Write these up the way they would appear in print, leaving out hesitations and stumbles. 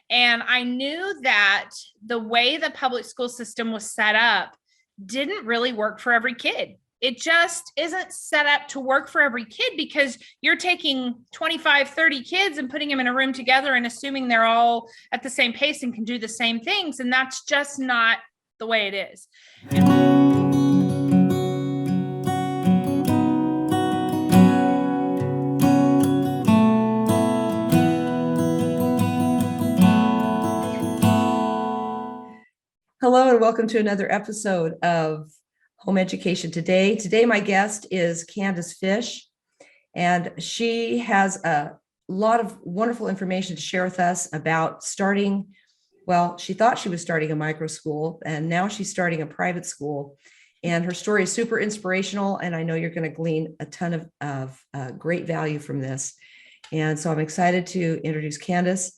And I knew that the way the public school system was set up didn't really work for every kid. It just isn't set up to work for every kid because you're taking 25, 30 kids and putting them in a room together and assuming they're all at the same pace and can do the same things. And that's just not the way it is. Hello and welcome to another episode of Home Education Today. Today, my guest is Candace Fish, and she has a lot of wonderful information to share with us about starting. Well, she thought she was starting a micro school, and now she's starting a private school. And her story is super inspirational, and I know you're going to glean a ton of great value from this. And so I'm excited to introduce Candace,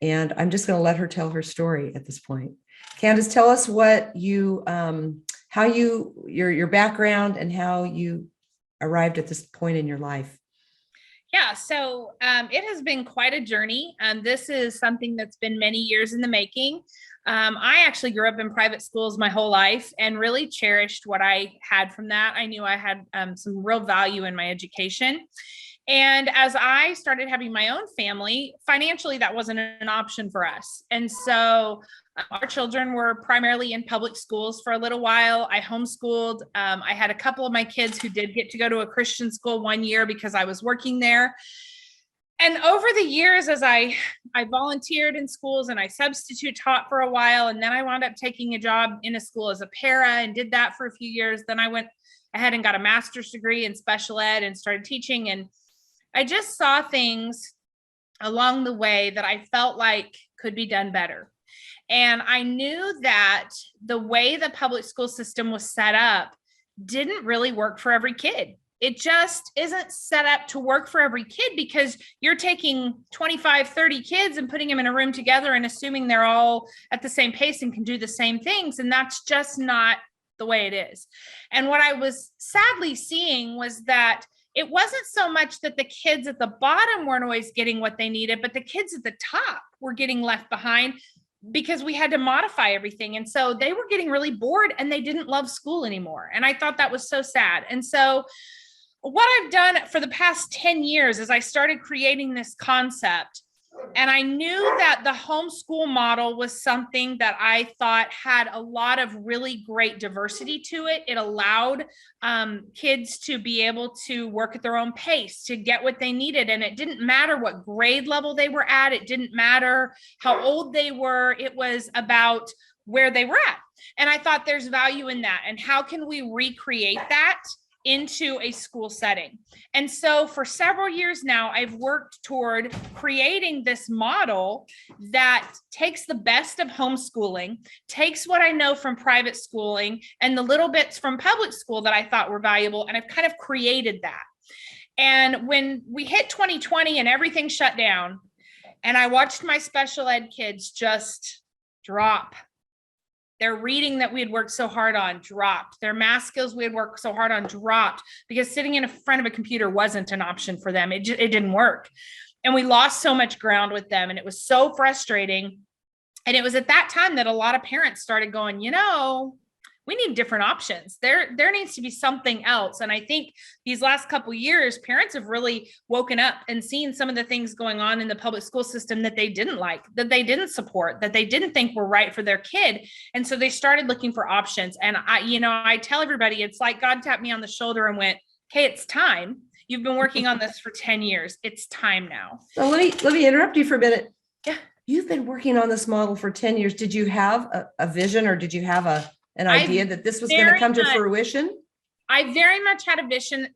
and I'm just going to let her tell her story at this point. Candace, tell us what you, your background and how you arrived at this point in your life. Yeah, so it has been quite a journey. This is something that's been many years in the making. I actually grew up in private schools my whole life and really cherished what I had from that. I knew I had some real value in my education. And as I started having my own family, financially, that wasn't an option for us. And so our children were primarily in public schools for a little while. I homeschooled. I had a couple of my kids who did get to go to a Christian school one year because I was working there. And over the years, as I volunteered in schools and I substitute taught for a while, and then I wound up taking a job in a school as a para and did that for a few years. Then I went ahead and got a master's degree in special ed and started teaching. And I just saw things along the way that I felt like could be done better. And I knew that the way the public school system was set up didn't really work for every kid. It just isn't set up to work for every kid because you're taking 25, 30 kids and putting them in a room together and assuming they're all at the same pace and can do the same things. And that's just not the way it is. And what I was sadly seeing was that it wasn't so much that the kids at the bottom weren't always getting what they needed, but the kids at the top were getting left behind because we had to modify everything. And so they were getting really bored and they didn't love school anymore. And I thought that was so sad. And so what I've done for the past 10 years is I started creating this concept. And I knew that the homeschool model was something that I thought had a lot of really great diversity to it. It allowed kids to be able to work at their own pace, to get what they needed. And it didn't matter what grade level they were at. It didn't matter how old they were. It was about where they were at. And I thought there's value in that. And how can we recreate that into a school setting? And so for several years now, I've worked toward creating this model that takes the best of homeschooling, takes what I know from private schooling and the little bits from public school that I thought were valuable. And I've kind of created that. And when we hit 2020 and everything shut down, and I watched my special ed kids just drop. Their reading that we had worked so hard on dropped. Their math skills we had worked so hard on dropped because sitting in front of a computer wasn't an option for them. It didn't work. And we lost so much ground with them. And it was so frustrating. And it was at that time that a lot of parents started going, we need different options. There needs to be something else. And I think these last couple of years, parents have really woken up and seen some of the things going on in the public school system that they didn't like, that they didn't support, that they didn't think were right for their kid. And so they started looking for options. And I tell everybody, it's like God tapped me on the shoulder and went, "Okay, it's time. You've been working on this for 10 years. It's time now." So let me interrupt you for a minute. Yeah. You've been working on this model for 10 years. Did you have a vision, or did you have an idea that this was going to come to fruition? I very much had a vision,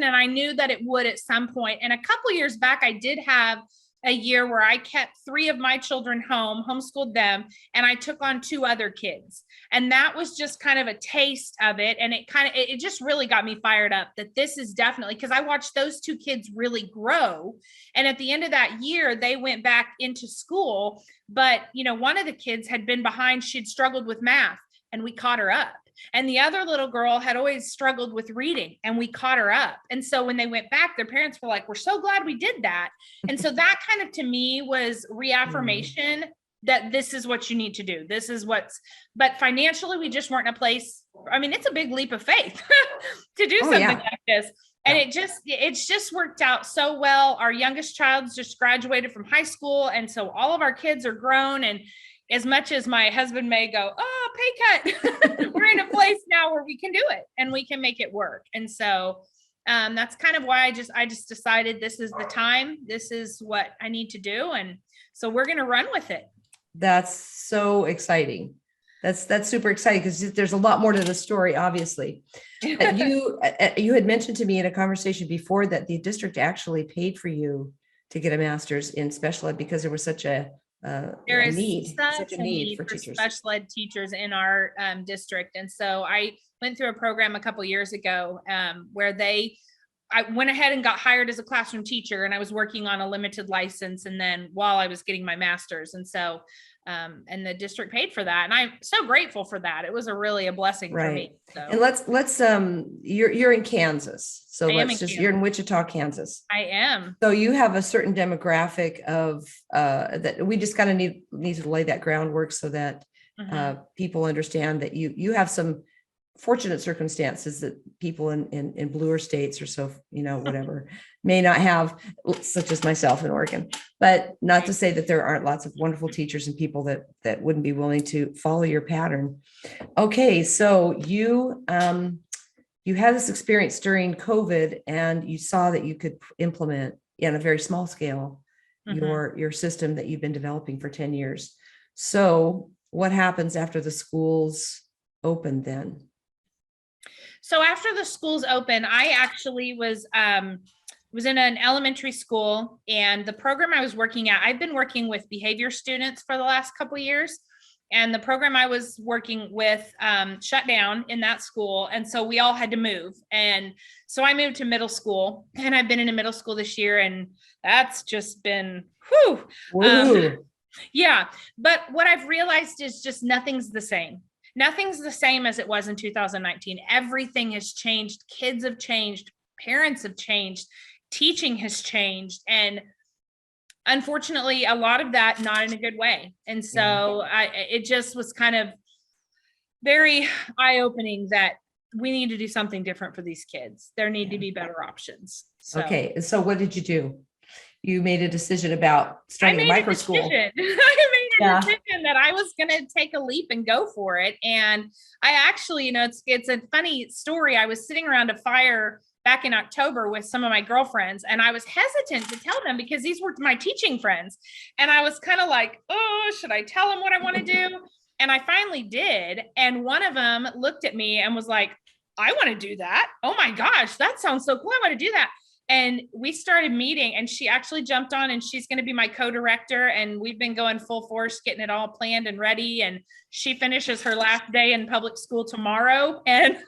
and I knew that it would at some point. And a couple of years back, I did have a year where I kept 3 of my children home, homeschooled them, and I took on 2 other kids. And that was just kind of a taste of it. And it just really got me fired up that this is definitely, because I watched those 2 kids really grow. And at the end of that year, they went back into school. But, one of the kids had been behind. She'd struggled with math, and we caught her up. And the other little girl had always struggled with reading, and we caught her up. And so when they went back, their parents were like, "We're so glad we did that." And so that kind of, to me, was reaffirmation that this is what you need to do. This is but financially, we just weren't in a place. I mean, it's a big leap of faith to do something like this. And it's just worked out so well. Our youngest child's just graduated from high school. And so all of our kids are grown. And as much as my husband may go, oh, pay cut, we're in a place now where we can do it and we can make it work. And so that's kind of why I just decided this is the time. This is what I need to do. And so we're going to run with it. That's so exciting. That's super exciting because there's a lot more to the story, obviously. You had mentioned to me in a conversation before that the district actually paid for you to get a master's in special ed because there was such a need for teachers. Special ed teachers in our district. And so I went through a program a couple of years ago where I went ahead and got hired as a classroom teacher, and I was working on a limited license. And then while I was getting my master's, and so and the district paid for that, and I'm so grateful for that. It was really a blessing for me. So. And let's you're in Kansas, so you're in Wichita, Kansas. I am. So you have a certain demographic of that we just kind of need to lay that groundwork so that people understand that you have some fortunate circumstances that people in bluer states or so, whatever, may not have, such as myself in Oregon, but not to say that there aren't lots of wonderful teachers and people that wouldn't be willing to follow your pattern. Okay. So you had this experience during COVID and you saw that you could implement in a very small scale, your system that you've been developing for 10 years. So what happens after the schools open then? So after the schools open, I actually was in an elementary school, and the program I was working at, I've been working with behavior students for the last couple of years, and the program I was working with shut down in that school. And so we all had to move. And so I moved to middle school, and I've been in a middle school this year, and that's just been, yeah. But what I've realized is just nothing's the same. Nothing's the same as it was in 2019. Everything has changed. Kids have changed. Parents have changed. Teaching has changed. And unfortunately, a lot of that not in a good way. And so it just was kind of very eye-opening that we need to do something different for these kids. There need to be better options. So. Okay. So what did you do? You made a decision about starting a microschool. I made a decision that I was going to take a leap and go for it. And I actually, it's a funny story. I was sitting around a fire back in October with some of my girlfriends, and I was hesitant to tell them because these were my teaching friends. And I was kind of like, oh, should I tell them what I want to do? And I finally did. And one of them looked at me and was like, I want to do that. Oh my gosh, that sounds so cool. I want to do that. And we started meeting, and she actually jumped on, and she's going to be my co-director. And we've been going full force, getting it all planned and ready. And she finishes her last day in public school tomorrow. And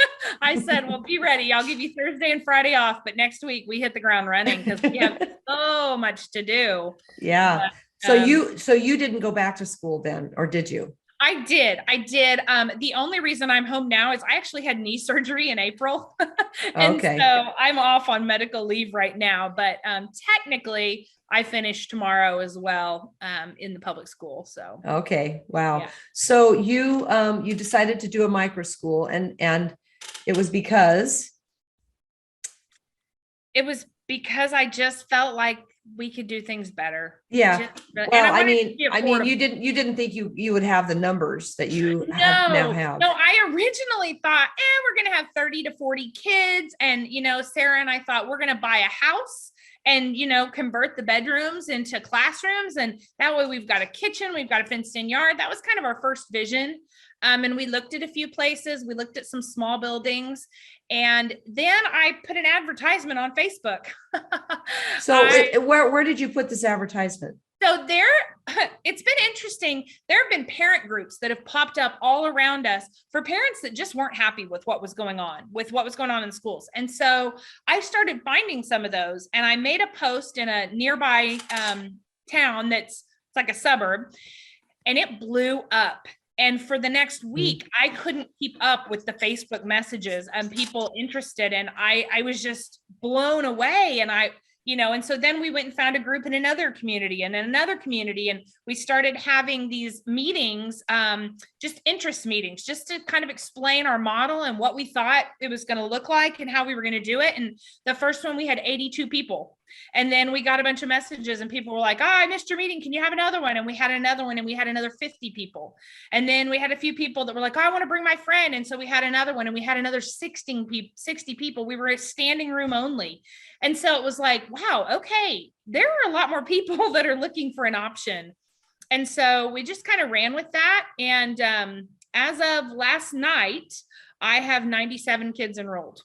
I said, well, be ready. I'll give you Thursday and Friday off, but next week we hit the ground running because we have so much to do. Yeah. But, so you didn't go back to school then, or did you? I did. The only reason I'm home now is I actually had knee surgery in April. And so I'm off on medical leave right now, but technically I finish tomorrow as well in the public school. So. Okay. Wow. Yeah. So you decided to do a microschool and it was because? It was because I just felt like we could do things better. Yeah. Well, I mean, you didn't think you would have the numbers that you now have. No, I originally thought, we're going to have 30 to 40 kids. And, Sarah and I thought we're going to buy a house and, convert the bedrooms into classrooms. And that way we've got a kitchen, we've got a fenced in yard. That was kind of our first vision. And we looked at a few places, we looked at some small buildings, and then I put an advertisement on Facebook. So where did you put this advertisement? So it's been interesting. There have been parent groups that have popped up all around us for parents that just weren't happy with what was going on in schools. And so I started finding some of those, and I made a post in a nearby town that's like a suburb, and it blew up. And for the next week, I couldn't keep up with the Facebook messages and people interested. And I was just blown away. And And so then we went and found a group in another community and in another community. And we started having these meetings, just interest meetings, just to kind of explain our model and what we thought it was going to look like and how we were going to do it. And the first one, we had 82 people. And then we got a bunch of messages and people were like, oh, I missed your meeting. Can you have another one? And we had another one and we had another 50 people. And then we had a few people that were like, oh, I want to bring my friend. And so we had another one and we had another 60 people. We were at standing room only. And so it was like, wow, okay, there are a lot more people that are looking for an option. And so we just kind of ran with that. And as of last night, I have 97 kids enrolled.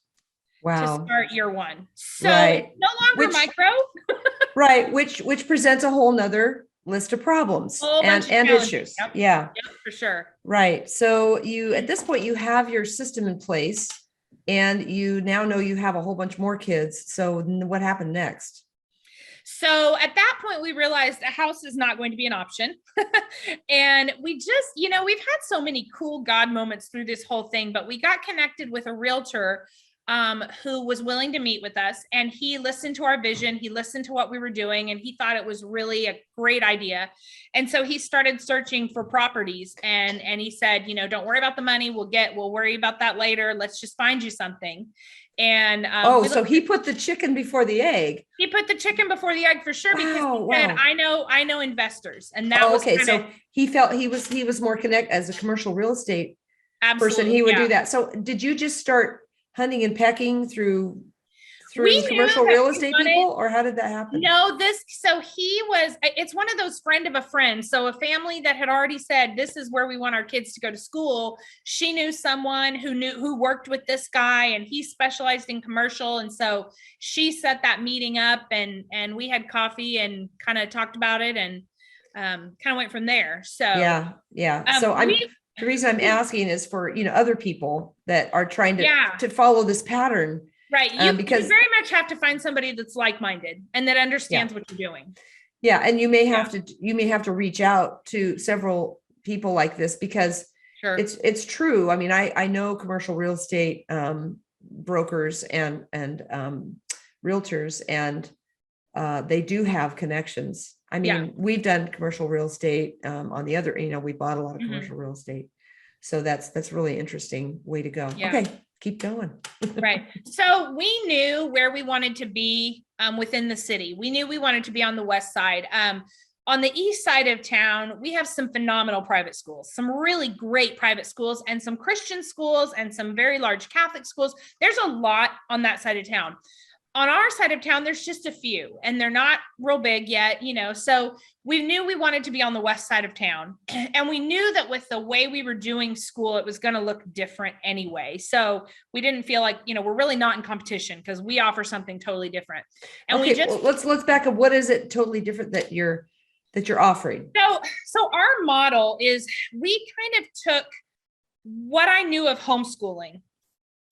Wow. To start year one. So right. No longer micro. Right. Which presents a whole nother list of problems and issues. Yep. Yeah. Yep, for sure. Right. So you, at this point, you have your system in place and you now know you have a whole bunch more kids. So what happened next? So at that point, we realized a house is not going to be an option. And we just, we've had so many cool God moments through this whole thing, but we got connected with a realtor who was willing to meet with us, and he listened to our vision. He listened to what we were doing, and he thought it was really a great idea. And so he started searching for properties, and he said, don't worry about the money. We'll worry about that later. Let's just find you something. And so he put the chicken before the egg. He put the chicken before the egg for sure, because he said, I know investors, and that was okay. So he felt he was more connected as a commercial real estate person. He would do that. So did you just start hunting and pecking through commercial real estate people, or how did that happen? No, it's one of those friend of a friend. So a family that had already said, this is where we want our kids to go to school. She knew someone who worked with this guy, and he specialized in commercial. And so she set that meeting up, and we had coffee and kind of talked about it, and kind of went from there. So yeah. So the reason I'm asking is for, other people that are trying to follow this pattern. Right. Because you very much have to find somebody that's like-minded and that understands what you're doing. Yeah. And you may have to reach out to several people like this, because it's true. I mean, I know commercial real estate brokers and realtors, and they do have connections. I mean, we've done commercial real estate on the other, we bought a lot of commercial real estate. So that's really interesting way to go. Yeah. Okay, keep going. Right. So we knew where we wanted to be within the city. We knew we wanted to be on the west side. On the east side of town, we have some phenomenal private schools, some really great private schools, and some Christian schools, and some very large Catholic schools. There's a lot on that side of town. On our side of town, there's just a few, and they're not real big yet, so we knew we wanted to be on the west side of town. And we knew that with the way we were doing school, it was going to look different anyway. So we didn't feel like, we're really not in competition, because we offer something totally different. And let's back up. What is it totally different that you're offering? So our model is, we kind of took what I knew of homeschooling,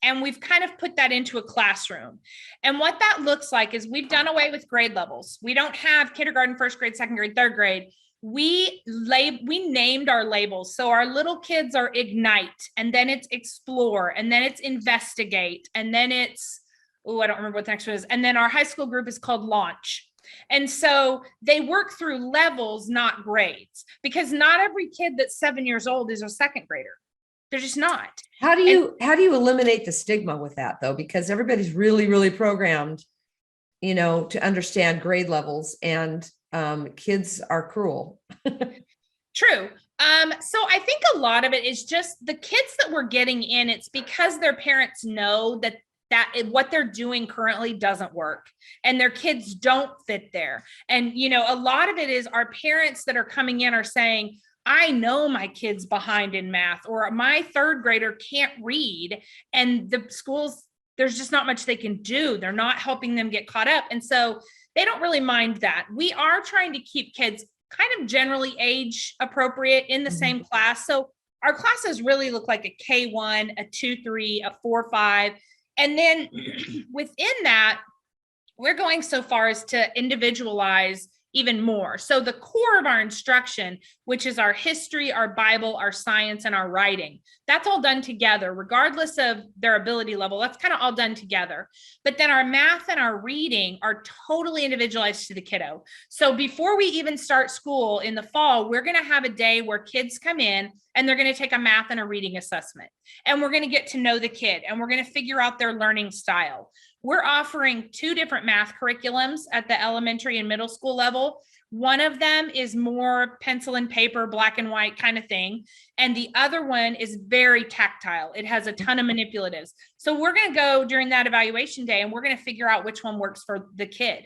and we've kind of put that into a classroom. And what that looks like is, we've done away with grade levels. We don't have kindergarten, first grade, second grade, third grade. We named our labels. So our little kids are Ignite, and then it's Explore, and then it's Investigate, and then it's, I don't remember what the next one is. And then our high school group is called Launch. And so they work through levels, not grades, because not every kid that's 7 years old is a second grader. They're just not. How do you eliminate the stigma with that, though? Because everybody's really, really programmed, to understand grade levels, and kids are cruel. True. So I think a lot of it is just the kids that we're getting in. It's because their parents know that what they're doing currently doesn't work, and their kids don't fit there. And, a lot of it is our parents that are coming in are saying, I know my kid's behind in math, or my third grader can't read, and the schools, there's just not much they can do. They're not helping them get caught up. And so they don't really mind that. We are trying to keep kids kind of generally age appropriate in the same class. So our classes really look like a K1, a 2-3, a 4-5. And then within that, we're going so far as to individualize even more. So the core of our instruction, which is our history, our Bible, our science, and our writing, that's all done together, regardless of their ability level. That's kind of all done together. But then our math and our reading are totally individualized to the kiddo. So before we even start school in the fall, we're going to have a day where kids come in and they're going to take a math and a reading assessment. And we're going to get to know the kid, and we're going to figure out their learning style. We're offering 2 different math curriculums at the elementary and middle school level. One of them is more pencil and paper, black and white kind of thing. And the other one is very tactile. It has a ton of manipulatives. So we're going to go during that evaluation day, and we're going to figure out which one works for the kid.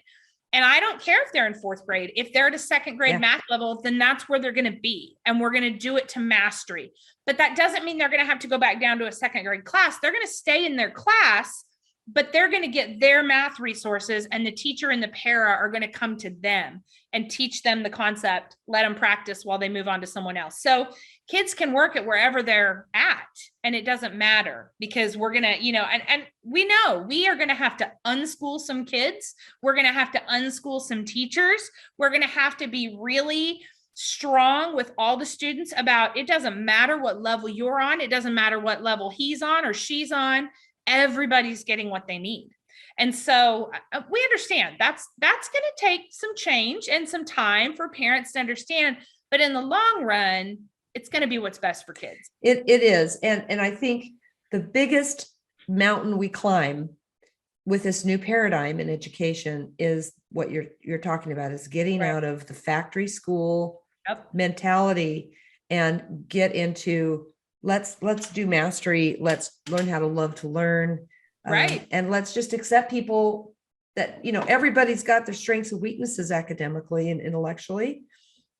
And I don't care if they're in 4th grade. If they're at a 2nd grade math level, then that's where they're going to be. And we're going to do it to mastery. But that doesn't mean they're going to have to go back down to a 2nd grade class. They're going to stay in their class, but they're going to get their math resources, and the teacher and the para are going to come to them and teach them the concept, let them practice while they move on to someone else. So kids can work at wherever they're at, and it doesn't matter, because we're going to, and we know we are going to have to unschool some kids. We're going to have to unschool some teachers. We're going to have to be really strong with all the students about, it doesn't matter what level you're on. It doesn't matter what level he's on or she's on. Everybody's getting what they need. And so we understand that's going to take some change and some time for parents to understand, but in the long run, it's going to be what's best for kids. It is. And I think the biggest mountain we climb with this new paradigm in education is what you're talking about, is getting out of the factory school mentality and get into let's do mastery. Let's learn how to love to learn. And let's just accept people that, everybody's got their strengths and weaknesses academically and intellectually,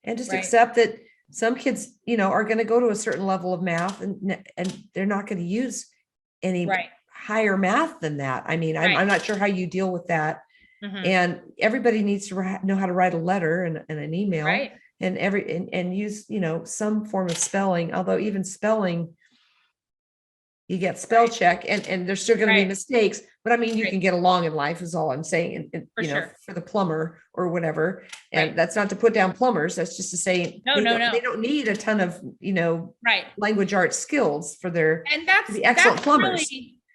and just accept that some kids, are going to go to a certain level of math and they're not going to use any higher math than that. I mean, I'm not sure how you deal with that. And everybody needs to know how to write a letter and an email. And use, some form of spelling, although even spelling, you get spell check and there's still going to be mistakes, but I mean, you can get along in life is all I'm saying. And for the plumber or whatever. And that's not to put down plumbers. That's just to say, they don't need a ton of, language arts skills for their, and that's to be excellent plumbers.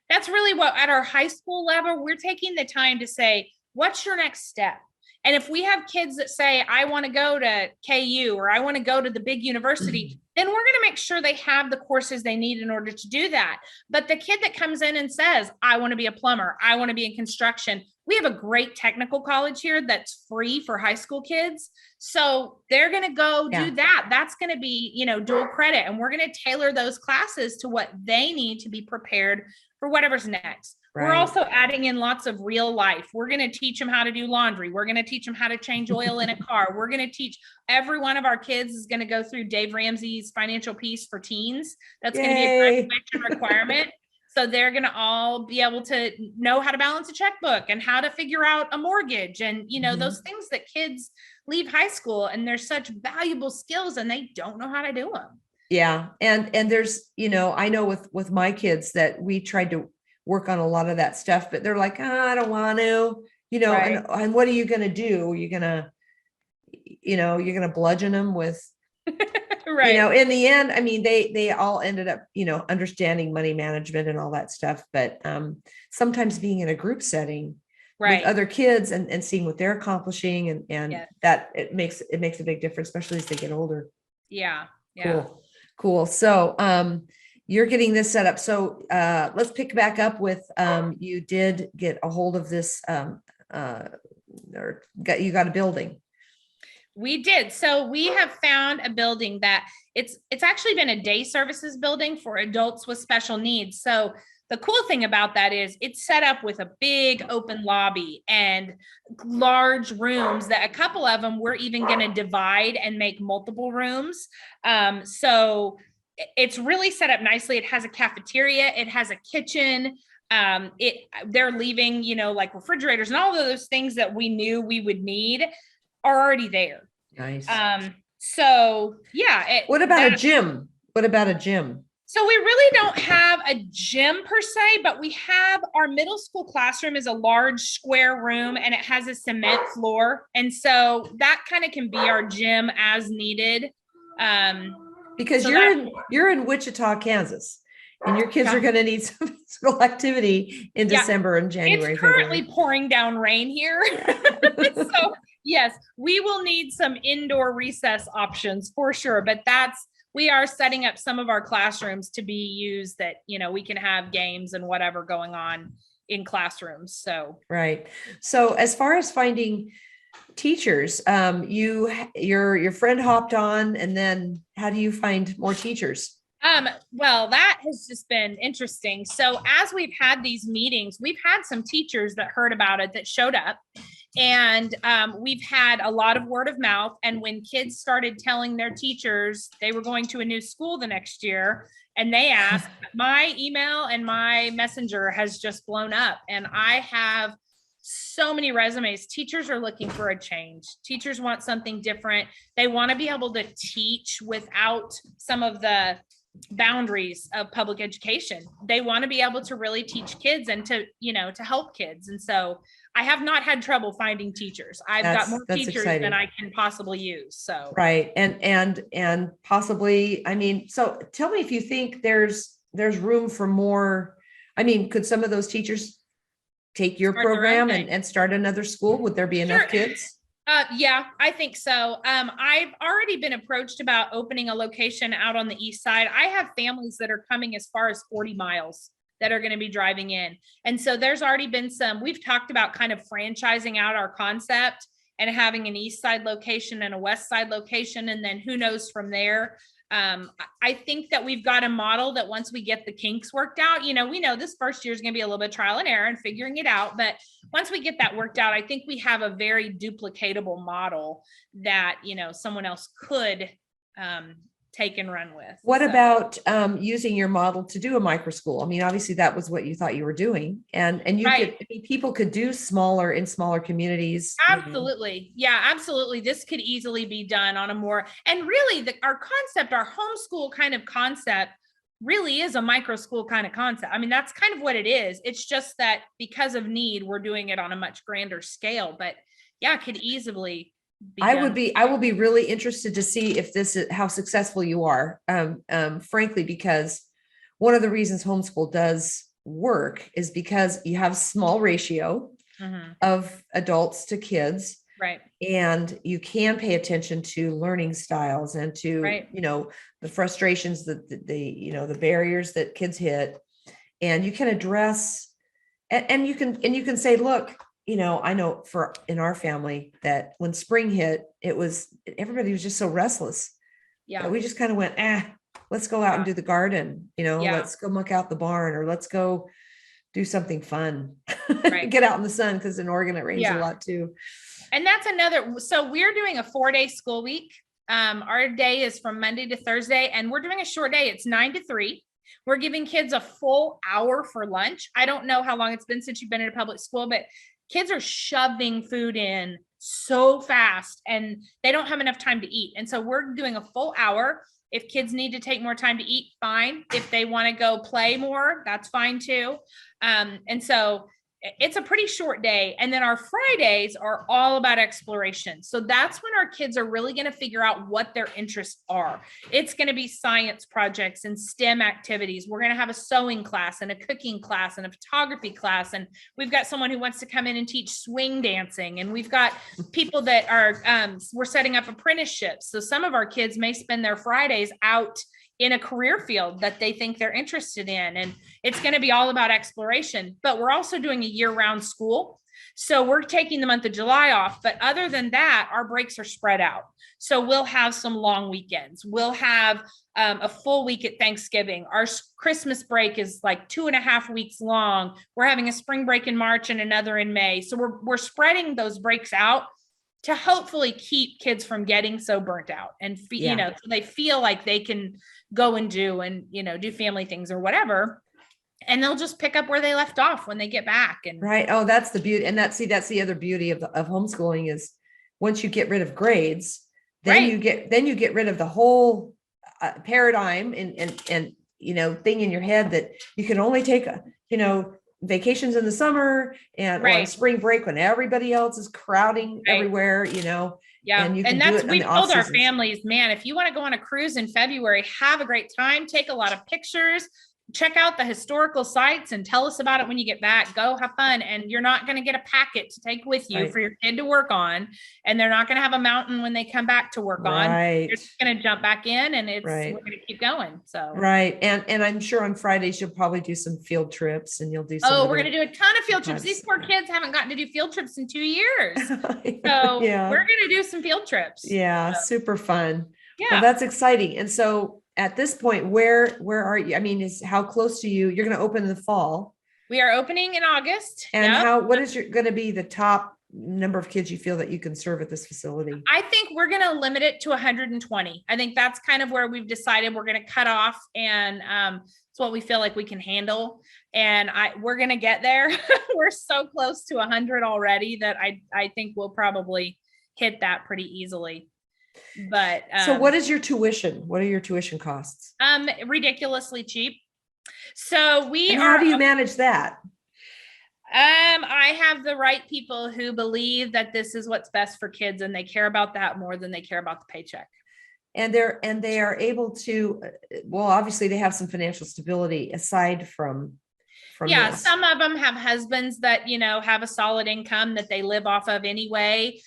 That's really what at our high school level, we're taking the time to say, what's your next step? And if we have kids that say, I want to go to KU or I want to go to the big university, then we're going to make sure they have the courses they need in order to do that. But the kid that comes in and says, I want to be a plumber, I want to be in construction, we have a great technical college here that's free for high school kids. So they're going to go do that. That's going to be, dual credit. And we're going to tailor those classes to what they need to be prepared for whatever's next. We're also adding in lots of real life. We're going to teach them how to do laundry. We're going to teach them how to change oil in a car. We're going to teach every one of our kids is going to go through Dave Ramsey's Financial Peace for Teens. That's going to be a graduation requirement. So they're going to all be able to know how to balance a checkbook and how to figure out a mortgage and, those things that kids leave high school and they're such valuable skills and they don't know how to do them. Yeah. And there's, I know with my kids that we tried to work on a lot of that stuff, but they're like, I don't want to, and what are you going to do? You're going to bludgeon them with, in the end, I mean, they all ended up, understanding money management and all that stuff. But sometimes being in a group setting with other kids and seeing what they're accomplishing and that it makes a big difference, especially as they get older. Yeah. Cool. So, you're getting this set up. So let's pick back up with you did get a hold of this you got a building. We did. So we have found a building that it's actually been a day services building for adults with special needs. So the cool thing about that is it's set up with a big open lobby and large rooms that a couple of them we're even going to divide and make multiple rooms. So it's really set up nicely. It has a cafeteria. It has a kitchen. They're leaving, like refrigerators and all of those things that we knew we would need are already there. Nice. So yeah. What about a gym? So we really don't have a gym per se, but we have our middle school classroom is a large square room and it has a cement floor. And so that kind of can be our gym as needed. Because So you're in Wichita, Kansas, and your kids are going to need some physical activity in December and January. It's currently pouring down rain here. So yes, we will need some indoor recess options for sure. But we are setting up some of our classrooms to be used that, we can have games and whatever going on in classrooms. So right. So as far as finding teachers, your friend hopped on, and then how do you find more teachers? Well, that has just been interesting. So as we've had these meetings, we've had some teachers that heard about it that showed up, and we've had a lot of word of mouth. And when kids started telling their teachers they were going to a new school the next year, and they asked, my email and my messenger has just blown up, and I have so many resumes. Teachers are looking for a change. Teachers want something different. They want to be able to teach without some of the boundaries of public education. They want to be able to really teach kids and to help kids. And so I have not had trouble finding teachers. I've got more teachers exciting than I can possibly use. So right. And possibly, so tell me if you think there's room for more. Could some of those teachers take your program and start another school? Would there be enough kids? Yeah, I think so. I've already been approached about opening a location out on the east side. I have families that are coming as far as 40 miles that are going to be driving in. And so there's already been we've talked about kind of franchising out our concept and having an east side location and a west side location. And then who knows from there. I think that we've got a model that once we get the kinks worked out, we know this first year is going to be a little bit trial and error and figuring it out. But once we get that worked out, I think we have a very duplicatable model that, someone else could take and run with. What about using your model to do a microschool? Obviously that was what you thought you were doing, and people could do smaller communities. Absolutely. Yeah, absolutely. This could easily be done on a more, and really our homeschool kind of concept really is a microschool kind of concept. That's kind of what it is. It's just that because of need, we're doing it on a much grander scale, but yeah, it could easily I will be really interested to see if this is how successful you are. Frankly, because one of the reasons homeschool does work is because you have small ratio of adults to kids. Right. And you can pay attention to learning styles and to, the frustrations that the barriers that kids hit, and you can address, and you can say, look, I know in our family that when spring hit, everybody was just so restless. Yeah. We just kind of went, let's go out and do the garden, let's go muck out the barn, or let's go do something fun, get out in the sun. Cause in Oregon, it rains a lot too. And that's so we're doing a 4-day school week. Our day is from Monday to Thursday, and we're doing a short day. It's 9 to 3. We're giving kids a full hour for lunch. I don't know how long it's been since you've been in a public school, but kids are shoving food in so fast and they don't have enough time to eat. And so we're doing a full hour. If kids need to take more time to eat, fine. If they want to go play more, that's fine too. And so it's a pretty short day. And then our Fridays are all about exploration. So that's when our kids are really going to figure out what their interests are. It's going to be science projects and STEM activities. We're going to have a sewing class and a cooking class and a photography class. And we've got someone who wants to come in and teach swing dancing. And we've got people that are, we're setting up apprenticeships. So some of our kids may spend their Fridays out in a career field that they think they're interested in. And it's going to be all about exploration, but we're also doing a year-round school. So we're taking the month of July off, but other than that, our breaks are spread out. So we'll have some long weekends. We'll have a full week at Thanksgiving. Our Christmas break is like 2.5 weeks long. We're having a spring break in March and another in May. So we're spreading those breaks out to hopefully keep kids from getting so burnt out and, so they feel like they can go and do family things or whatever. And they'll just pick up where they left off when they get back. And right. Oh, that's the beauty. And that's the other beauty of homeschooling is once you get rid of grades, then you get rid of the whole paradigm and thing in your head that you can only take, vacations in the summer or on Right. spring break when everybody else is crowding Right. everywhere, Yeah. and you can And do that's, it in we've the off told our seasons. families, man, if you want to go on a cruise in February, have a great time, take a lot of pictures, check out the historical sites and tell us about it when you get back. Go have fun. And you're not going to get a packet to take with you Right. for your kid to work on. And they're not going to have a mountain when they come back to work on. Right. You're just going to jump back in and Right. we're going to keep going. So, Right. And I'm sure on Fridays you'll probably do some field trips and you'll do some we're going to do a ton of field trips. These poor kids haven't gotten to do field trips in 2 years. So Yeah. we're going to do some field trips. Yeah. So, Super fun. yeah. Well, that's exciting. And so at this point, where are you? I mean, how close to you? You're going to open in the fall. We are opening in August. And what is going to be the top number of kids you feel that you can serve at this facility? I think we're going to limit it to 120. I think that's kind of where we've decided we're going to cut off, and it's what we feel like we can handle. And we're going to get there. We're so close to 100 already that I think we'll probably hit that pretty easily. But so what is your tuition? What are your tuition costs? Ridiculously cheap. So how do you manage that? I have the right people who believe that this is what's best for kids, and they care about that more than they care about the paycheck. And they are able to, well, obviously they have some financial stability aside from this. Some of them have husbands that, have a solid income that they live off of anyway.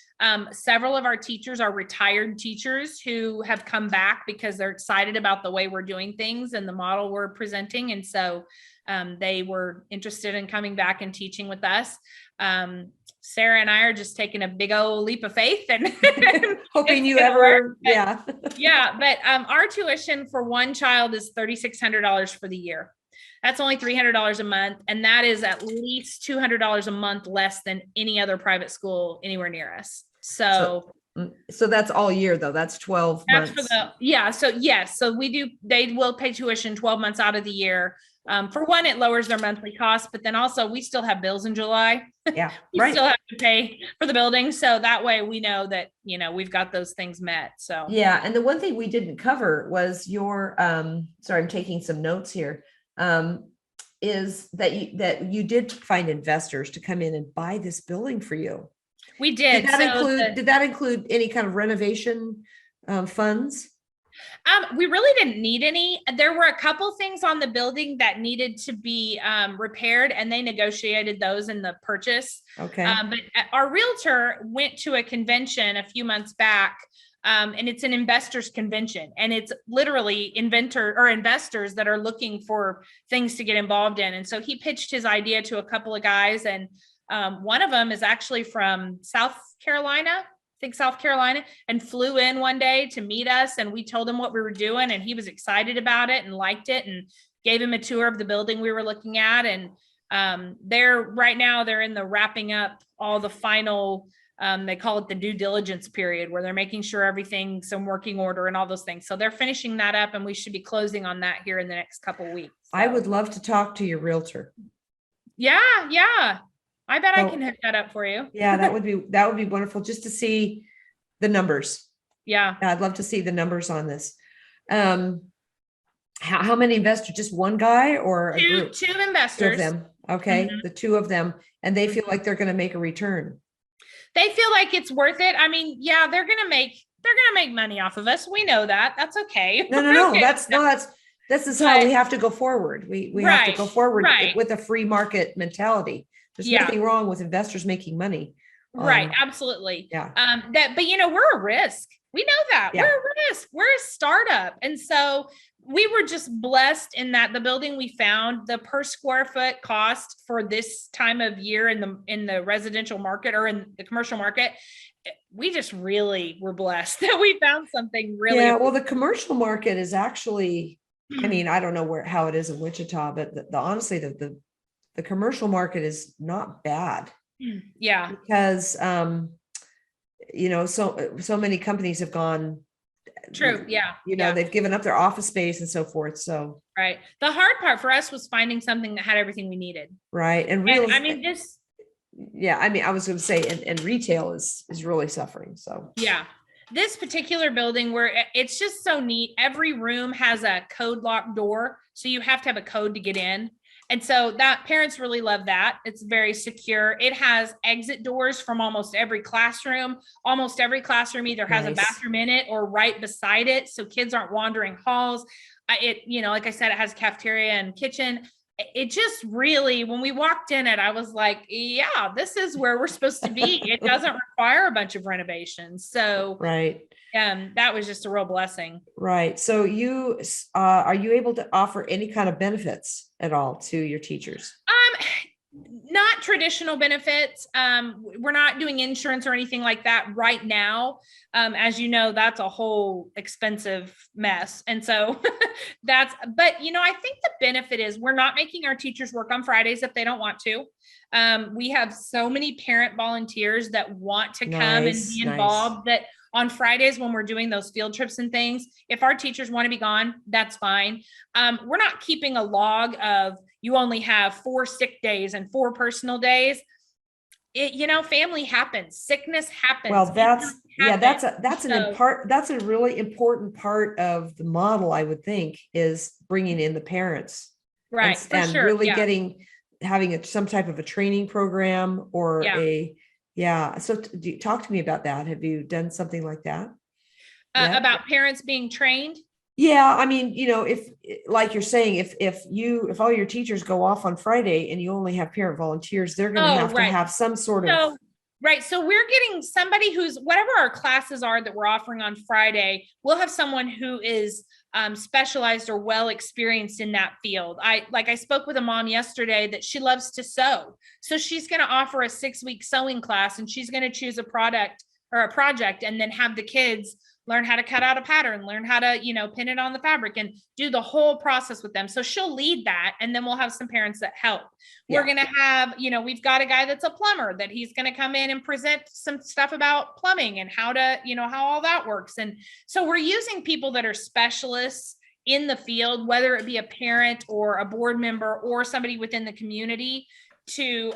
Several of our teachers are retired teachers who have come back because they're excited about the way we're doing things and the model we're presenting. And so they were interested in coming back and teaching with us. Sarah and I are just taking a big old leap of faith and hoping you ever, yeah. But our tuition for one child is $3,600 for the year. That's only $300 a month. And that is at least $200 a month less than any other private school anywhere near us. So that's all year though. That's 12 months. So they will pay tuition 12 months out of the year. For one, it lowers their monthly costs, but then also we still have bills in July. Yeah. We still have to pay for the building. So that way we know that, we've got those things met. So, yeah. And the one thing we didn't cover was your, sorry, I'm taking some notes here. Is that you did find investors to come in and buy this building for you. We did. Did that include any kind of renovation funds? We really didn't need any. There were a couple things on the building that needed to be repaired, and they negotiated those in the purchase. Okay. But our realtor went to a convention a few months back, and it's an investors convention, and it's literally investors that are looking for things to get involved in. And so he pitched his idea to a couple of guys, and one of them is actually from South Carolina, and flew in one day to meet us. And we told him what we were doing, and he was excited about it and liked it, and gave him a tour of the building we were looking at. And they're in the wrapping up all the final, they call it the due diligence period, where they're making sure everything's in working order and all those things. So they're finishing that up, and we should be closing on that here in the next couple of weeks. So. I would love to talk to your realtor. Yeah. I bet I can hook that up for you. Yeah, that would be wonderful, just to see the numbers. Yeah. I'd love to see the numbers on this. How many investors? Just one guy or a group? Two investors. Two of them. Okay. Mm-hmm. The two of them, and they feel like they're going to make a return. They feel like it's worth it. I mean, yeah, they're going to make money off of us. We know that. That's okay. No. This is how we have to go forward. We have to go forward with a free market mentality. There's nothing wrong with investors making money. Right. Absolutely. Yeah. But we're a risk. We know that. Yeah. We're a risk. We're a startup. And so we were just blessed in that the building we found, the per square foot cost for this time of year in the residential market or in the commercial market, we just really were blessed that we found something really. Yeah. Well, the commercial market is actually, I mean, I don't know how it is in Wichita, but honestly, the commercial market is not bad. Yeah. Because, so many companies have gone. True. Yeah. They've given up their office space and so forth. So. Right. The hard part for us was finding something that had everything we needed. Right. And I was going to say, and retail is really suffering. So. Yeah. this particular building where it's just so neat. Every room has a code lock door. So you have to have a code to get in. And so that parents really love that. It's very secure. It has exit doors from almost every classroom. Almost every classroom either has a bathroom in it or right beside it. So kids aren't wandering halls. Like I said, it has cafeteria and kitchen. It just really, when we walked in it, I was like, yeah, this is where we're supposed to be. It doesn't require a bunch of renovations. So Right. that was just a real blessing. Right. So are you able to offer any kind of benefits at all to your teachers? Not traditional benefits. We're not doing insurance or anything like that right now. As you know, that's a whole expensive mess. And so but I think the benefit is we're not making our teachers work on Fridays if they don't want to. We have so many parent volunteers that want to come and be involved that on Fridays when we're doing those field trips and things, if our teachers want to be gone, that's fine. We're not keeping a log of you only have 4 sick days and 4 personal days. Family happens, sickness happens. Well, that's a really important part of the model, I would think, is bringing in the parents. Right. And sure. Really having some type of a training program or So talk to me about that. Have you done something like that? About parents being trained? Yeah. I mean, if like you're saying, if all your teachers go off on Friday and you only have parent volunteers, they're going to have to have some sort of. Right. So we're getting somebody who's whatever our classes are that we're offering on Friday, we'll have someone who is specialized or well experienced in that field. I spoke with a mom yesterday that she loves to sew. So she's going to offer a 6-week sewing class, and she's going to choose a product or a project and then have the kids learn how to cut out a pattern, learn how to, pin it on the fabric and do the whole process with them. So she'll lead that. And then we'll have some parents that help. We're going to have, we've got a guy that's a plumber that he's going to come in and present some stuff about plumbing and how to, how all that works. And so we're using people that are specialists in the field, whether it be a parent or a board member or somebody within the community to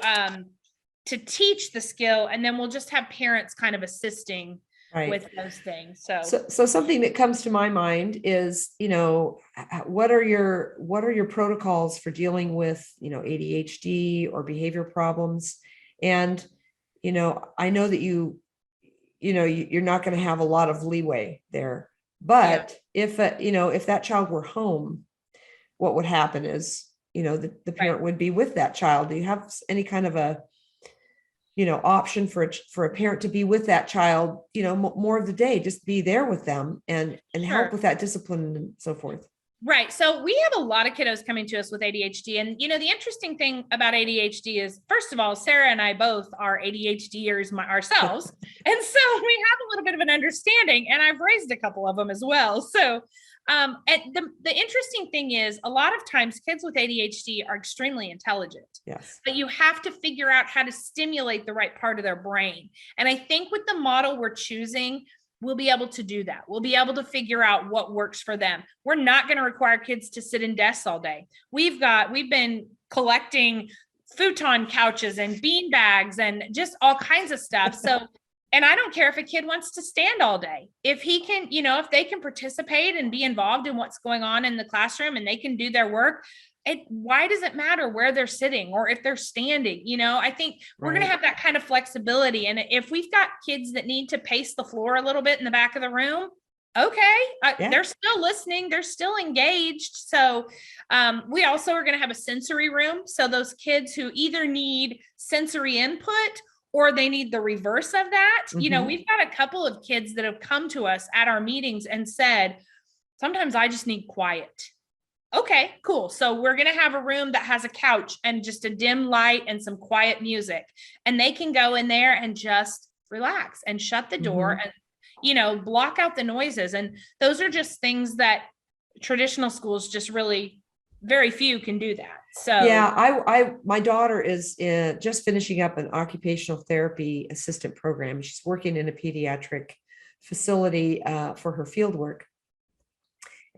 teach the skill. And then we'll just have parents kind of assisting with those things. So something that comes to my mind is, what are your protocols for dealing with, ADHD or behavior problems? And, I know that you're not going to have a lot of leeway there, but if that child were home, what would happen is, the parent would be with that child. Do you have any kind of a option for a parent to be with that child, more of the day, just be there with them and help with that discipline and so forth? Right. So we have a lot of kiddos coming to us with ADHD. And, the interesting thing about ADHD is, first of all, Sarah and I both are ADHDers ourselves. And so we have a little bit of an understanding, and I've raised a couple of them as well. So and the interesting thing is a lot of times kids with ADHD are extremely intelligent. Yes. But you have to figure out how to stimulate the right part of their brain. And I think with the model we're choosing, we'll be able to do that. We'll be able to figure out what works for them. We're not going to require kids to sit in desks all day. We've been collecting futon couches and bean bags and just all kinds of stuff. So and I don't care if a kid wants to stand all day. If he can, if they can participate and be involved in what's going on in the classroom and they can do their work, why does it matter where they're sitting or if they're standing? I think we're going to have that kind of flexibility. And if we've got kids that need to pace the floor a little bit in the back of the room, okay, they're still listening. They're still engaged. So we also are going to have a sensory room. So those kids who either need sensory input or they need the reverse of that. Mm-hmm. We've got a couple of kids that have come to us at our meetings and said, sometimes I just need quiet. Okay, cool. So we're going to have a room that has a couch and just a dim light and some quiet music. And they can go in there and just relax and shut the door and, block out the noises. And those are just things that traditional schools just really, very few can do that. So yeah, my daughter is just finishing up an occupational therapy assistant program. She's working in a pediatric facility for her field work.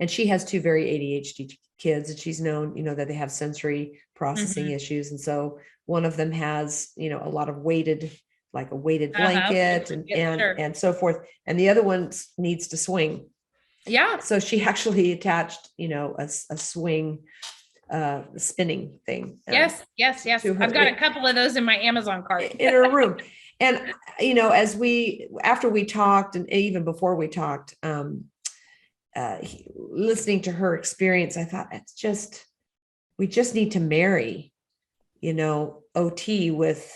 And she has 2 very ADHD kids, and she's known, that they have sensory processing issues. And so one of them has, a lot of weighted like a weighted Uh-huh. blanket Sure. and so forth. And the other one needs to swing. Yeah. So she actually attached, a swing, spinning thing. Yes. Yes. Yes. To her I've got a couple of those in my Amazon cart. in her room. And, after we talked and even before we talked, listening to her experience, I thought we just need to marry, OT with,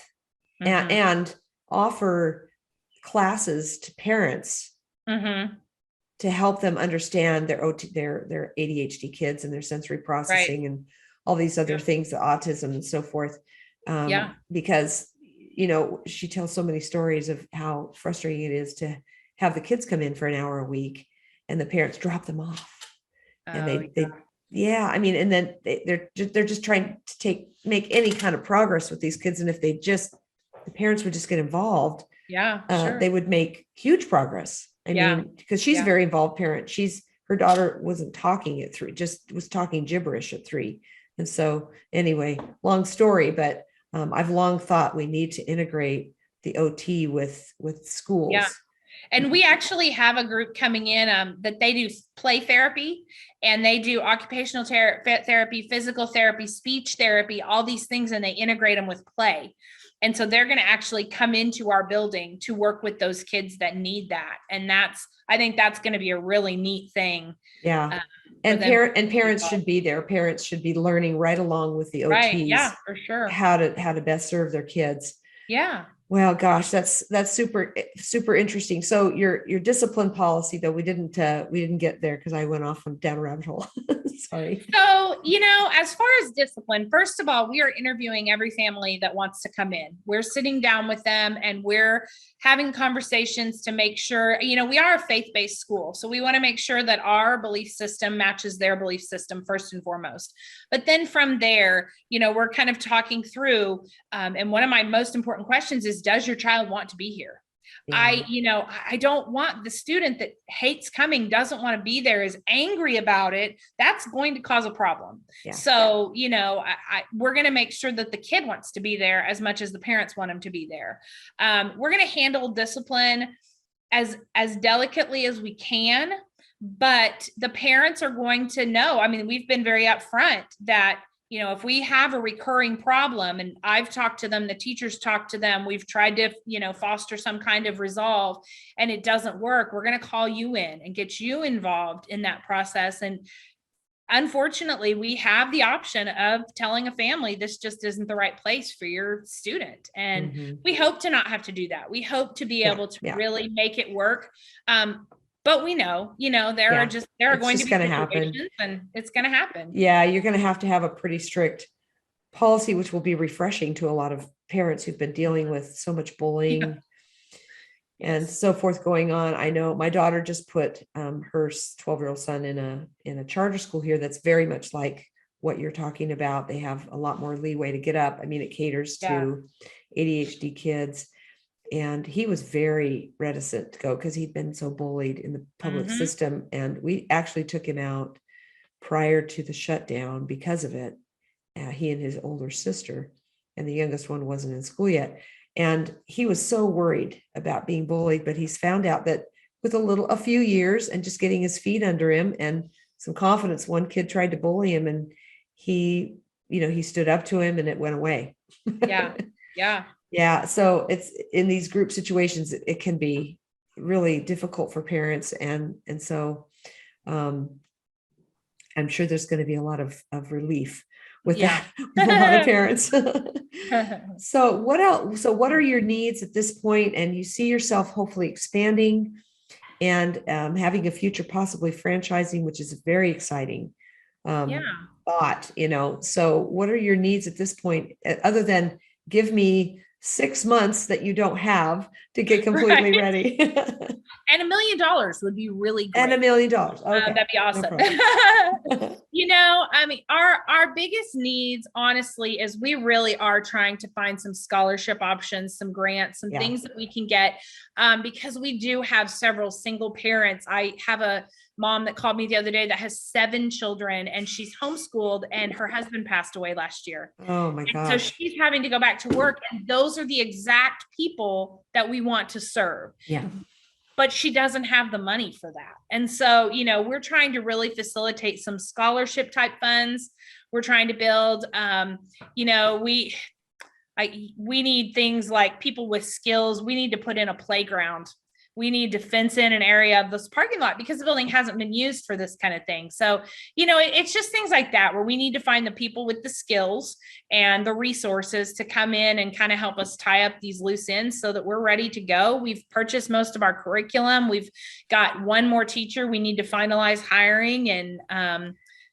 Mhm. and offer classes to parents Mhm. to help them understand their their ADHD kids and their sensory Right. processing and all these other Yeah. things, the autism and so forth. Yeah. Because, she tells so many stories of how frustrating it is to have the kids come in for an hour a week and the parents drop them off. And Oh, yeah, I mean, and then they're just trying to make any kind of progress with these kids. And if the parents would just get involved, yeah. Sure. they would make huge progress. I Yeah. mean, because she's a Yeah. very involved parent. Her daughter wasn't talking at 3, just was talking gibberish at 3. And so anyway, long story, but I've long thought we need to integrate the OT with schools. Yeah. And we actually have a group coming in that they do play therapy, and they do occupational therapy, physical therapy, speech therapy, all these things, and they integrate them with play. And so they're going to actually come into our building to work with those kids that need that. And I think that's going to be a really neat thing. Yeah. And parents should be there. Parents should be learning right along with the OTs. Right. Yeah, for sure. How to best serve their kids. Yeah. Well, gosh, that's super, super interesting. So your discipline policy, though, we didn't get there because I went off down a rabbit hole. Sorry. So, as far as discipline, first of all, we are interviewing every family that wants to come in. We're sitting down with them and we're having conversations to make sure, we are a faith-based school. So we want to make sure that our belief system matches their belief system first and foremost. But then from there, we're kind of talking through, and one of my most important questions is, does your child want to be here? Yeah. I don't want the student that hates coming, doesn't want to be there, is angry about it. That's going to cause a problem. Yeah. So, we're going to make sure that the kid wants to be there as much as the parents want him to be there. We're going to handle discipline as delicately as we can, but the parents are going to know. I mean, we've been very upfront that if we have a recurring problem, and I've talked to them, the teachers talk to them, we've tried to, foster some kind of resolve and it doesn't work, we're going to call you in and get you involved in that process. And unfortunately, we have the option of telling a family, this just isn't the right place for your student. And we hope to not have to do that. We hope to be able to really make it work. But we know, there are going to be situations and it's going to happen. Yeah. You're going to have a pretty strict policy, which will be refreshing to a lot of parents who've been dealing with so much bullying and so forth going on. I know my daughter just put her 12-year-old son in a charter school here. That's very much like what you're talking about. They have a lot more leeway to get up. I mean, it caters to ADHD kids. And he was very reticent to go because he'd been so bullied in the public system. And we actually took him out prior to the shutdown because of it. He and his older sister, and the youngest one wasn't in school yet. And he was so worried about being bullied, but he's found out that with a few years and just getting his feet under him and some confidence, one kid tried to bully him and he stood up to him and it went away. Yeah. Yeah. Yeah. So it's in these group situations, it can be really difficult for parents. And so I'm sure there's going to be a lot of relief with that, with a lot of parents. So what else? So what are your needs at this point? And you see yourself hopefully expanding and having a future, possibly franchising, which is a very exciting thought, So what are your needs at this point, other than give me 6 months that you don't have to get completely ready? And $1 million would be really great. And $1 million. Okay. That'd be awesome. I mean, our biggest needs, honestly, is we really are trying to find some scholarship options, some grants, some things that we can get, because we do have several single parents. I have a mom that called me the other day that has 7 children, and she's homeschooled, and her husband passed away last year. Oh my And gosh. so she's having to go back to work, and those are the exact people that we want to serve. Yeah. But she doesn't have the money for that. And so, we're trying to really facilitate some scholarship type funds. We're trying to build, we need things like people with skills. We need to put in a playground. We need to fence in an area of this parking lot because the building hasn't been used for this kind of thing. So, it's just things like that where we need to find the people with the skills and the resources to come in and kind of help us tie up these loose ends so that we're ready to go. We've purchased most of our curriculum. We've got one more teacher we need to finalize hiring, and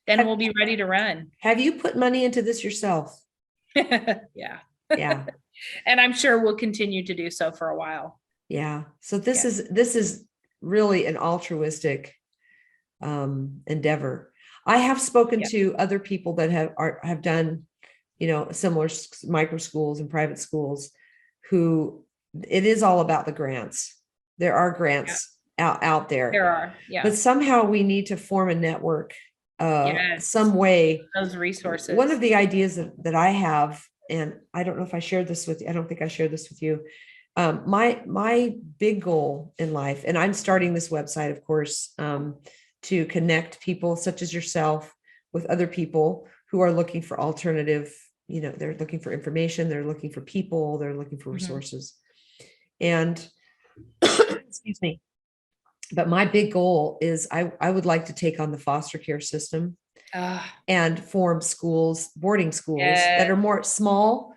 then we'll be ready to run. Have you put money into this yourself? Yeah. Yeah. And I'm sure we'll continue to do so for a while. Yeah. So this is really an altruistic endeavor. I have spoken to other people that have done, similar micro schools and private schools, who it is all about the grants. There are grants out there. There are, but somehow we need to form a network, some way. Those resources. One of the ideas that I have, and I don't know if I shared this with you. I don't think I shared this with you. My big goal in life, and I'm starting this website, of course, to connect people such as yourself with other people who are looking for alternative, they're looking for information, they're looking for people, they're looking for resources. And excuse me. But my big goal is I would like to take on the foster care system and form schools, boarding schools that are more small,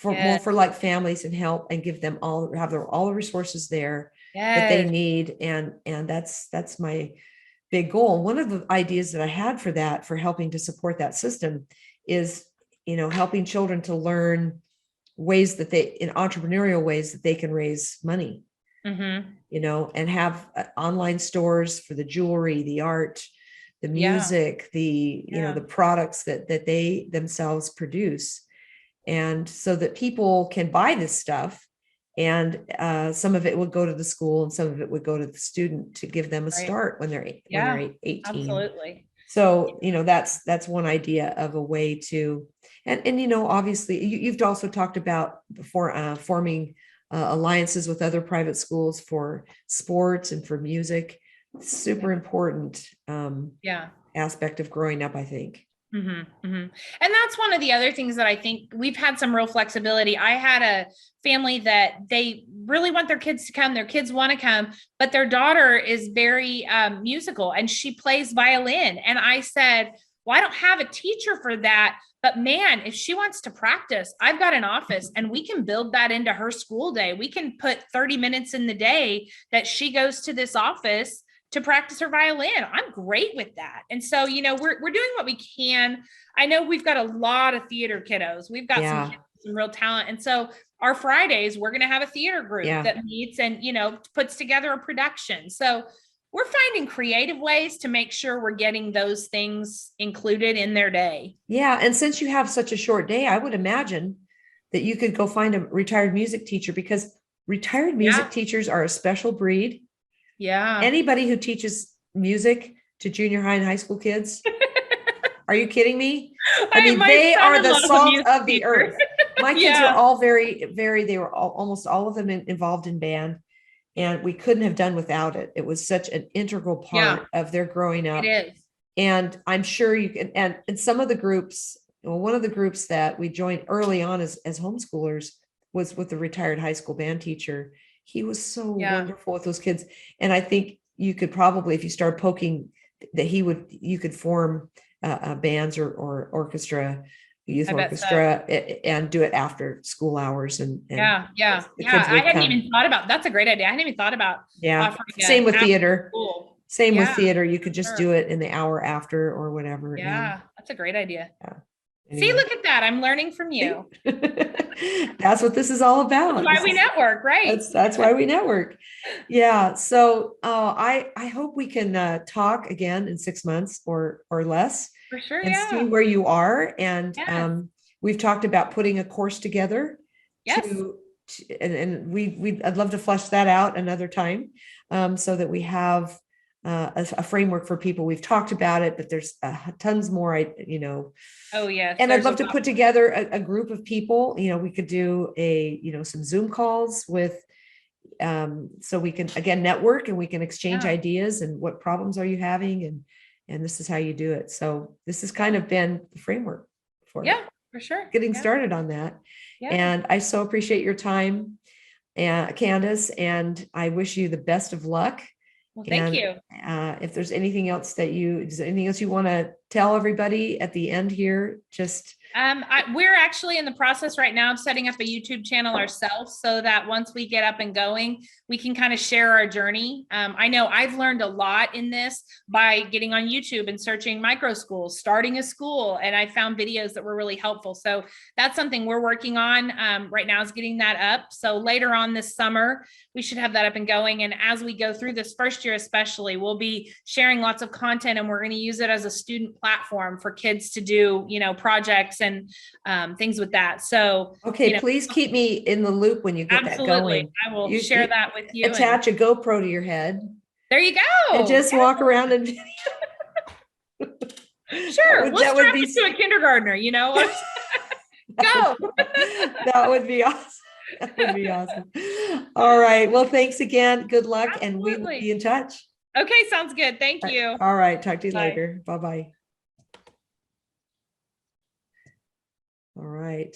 more for like families, and help and give them all the resources there that they need. And that's my big goal. One of the ideas that I had for helping to support that system is, helping children to learn ways in entrepreneurial ways that they can raise money, and have online stores for the jewelry, the art, the music, the products that they themselves produce. And so that people can buy this stuff, and some of it would go to the school and some of it would go to the student to give them a start when they're 18. Absolutely. So, that's one idea of a way to, and obviously you've also talked about before, forming alliances with other private schools for sports and for music. Super important aspect of growing up, I think. And that's one of the other things that I think we've had some real flexibility. I had a family that they really want their kids to come. Their kids want to come, but their daughter is very musical and she plays violin. And I said, well, I don't have a teacher for that, but man, if she wants to practice, I've got an office and we can build that into her school day. We can put 30 minutes in the day that she goes to this office to practice her violin. I'm great with that. And so, we're doing what we can. I know we've got a lot of theater kiddos. We've got some real talent. And so our Fridays, we're going to have a theater group that meets and, puts together a production. So we're finding creative ways to make sure we're getting those things included in their day. Yeah. And since you have such a short day, I would imagine that you could go find a retired music teacher, because retired music teachers are a special breed. Yeah. Anybody who teaches music to junior high and high school kids, are you kidding me? I mean, they are the salt of the earth. My kids were all they were almost all of them involved in band, and we couldn't have done without it. It was such an integral part of their growing up. It is. And I'm sure you can, and some of the groups, one of the groups that we joined early on as homeschoolers was with the retired high school band teacher. He was so wonderful with those kids. And I think you could probably, if you start poking, that you could form bands or orchestra, youth orchestra, and do it after school hours. And I hadn't even thought about, that's a great idea. I hadn't even thought about. Same with theater. Same with theater. You could just do it in the hour after or whatever. Yeah. That's a great idea. Yeah. Anyway. See, look at that. I'm learning from you. That's what this is all about. That's why we network, right? That's why we network. Yeah. So I hope we can talk again in 6 months or less. For For sure. and see Yeah. where you are. And Yes. we've talked about putting a course together Yes. and I'd love to flesh that out another time, so that we have a framework for people. We've talked about it, but there's tons more, Oh, yes. and I'd There's love a to lot put more. together a group of people. We could do some Zoom calls with, so we can again network and we can exchange Yeah. ideas and what problems are you having, and this is how you do it. So this has kind of been the framework for Yeah, for sure. getting Yeah. started on that. Yeah. And I so appreciate your time, Candace, and I wish you the best of luck. Well, thank And you. if there's anything else is there anything else you want to tell everybody at the end here? Just We're actually in the process right now of setting up a YouTube channel ourselves, so that once we get up and going, we can kind of share our journey. I know I've learned a lot in this by getting on YouTube and searching microschools, starting a school, and I found videos that were really helpful. So that's something we're working on right now, is getting that up. So later on this summer, we should have that up and going. And as we go through this first year, especially, we'll be sharing lots of content, and we're going to use it as a student platform for kids to do, projects and things with that. So, okay, please keep me in the loop when you get that absolutely, going. I will You share that with you. attach a GoPro to your head There you and go. just walk around and Sure, we'll that would strap be it to a kindergartner. Go. that would be awesome. That would be awesome. All right. Well, thanks again. Good luck, and we will Absolutely. be in touch. Okay, sounds good. Thank you. All right. Talk to you Bye. later. Bye-bye. All right.